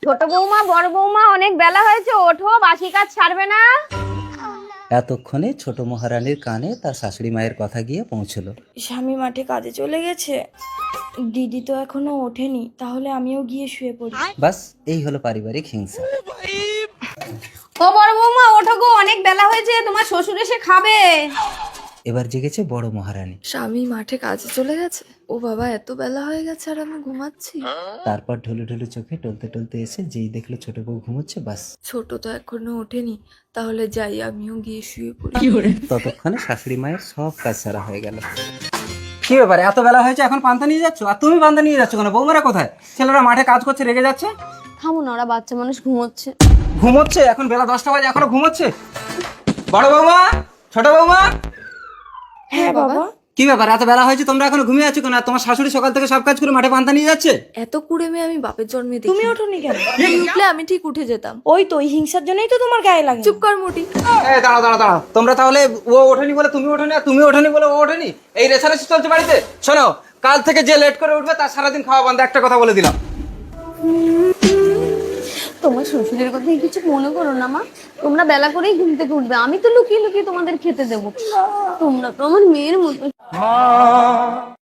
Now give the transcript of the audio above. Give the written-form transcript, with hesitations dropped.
ছোট বৌমা, বড় বৌমা, অনেক বেলা হয়েছে, ওঠো, বাসি কাজ ছাড়বে না। এতক্ষণে ছোট মহারানীর কানে তার শাশুড়ি মায়ের কথা গিয়ে পৌঁছলো। স্বামী মাঠে কাজে চলে গেছে, দিদি তো এখনো ওঠেনি, তাহলে আমিও গিয়ে শুয়ে পড়ি। বাস এই হলো পারিবারিক হিংসা। ও বড় বৌমা, ওঠো গো, অনেক বেলা হয়েছে, তোমার শ্বশুর এসে খাবে। এবার জেগেছে বড় মহারানী। স্বামী মাঠে কাজে চলে গেছে, ও বাবা, এত বেলা হয়ে গেছে আর আমি ঘুমাচ্ছি। তারপর ঢুলু ঢুলু চোখে টলতে টলতে এসে যেই দেখলো ছোট বউ ঘুমোচ্ছে, বাস ছোট তো এখনো ওঠেনি, তাহলে যাই আমিও গিয়ে শুয়ে পড়ি। ততক্ষণে শাশুড়ি মায়ের সব কাজ সারা হয়ে গেল। কি ব্যাপারে, এত বেলা হয়েছে এখন পান্তা নিয়ে যাচ্ছ? আর তুমি পান্তা নিয়ে যাচ্ছ কেন? বৌমারা কোথায়? ছেলেরা মাঠে কাজ করছে, রেগে যাচ্ছে। থামো না, ওরা বাচ্চা মানুষ, ঘুমোচ্ছে। ঘুমোচ্ছে? এখন বেলা 10টা বাজে, এখনো ঘুমোচ্ছে? বড় বৌমা, ছোট বৌমা, হ্যাঁ বাবা। কি ব্যাপার, এত বেলা হয়েছে তোমরা এখনো ঘুমিয়ে আছো কেন? আর তোমার শাশুড়ি সকাল থেকে সব কাজ করে মাঠে পান্তা নিয়ে যাচ্ছে। এত কুড়ে মেয়ে আমি বাপের জন্মে দেখি। তুমি ওঠোনি কেন? তুমি উঠলে আমি ঠিক উঠে যেতাম। ওই তো, ওই হিংসার জন্যই তো তোমার গায়ে লাগে। চুপ কর মোটি। এই দাঁড়া দাঁড়া দাঁড়া, তোমরা তাহলে ও ওঠেনি বলে তুমি ওঠেনি, আর তুমি ওঠেনি বলে ও ওঠেনি, এই রেছারেছি চলছে বাড়িতে? শোনো, কাল থেকে যে লেট করে উঠবে তার সারাদিন খাওয়া বন্ধ, একটা কথা বলে দিলাম। তোমার শ্বশুরের কথা কিছু মনে করো না মা, তোমরা বেলা করেই ঘুম থেকে উঠবে, আমি তো লুকিয়ে লুকিয়ে তোমাদের খেতে দেবো। তোমরা তো আমার মেয়ের মতো।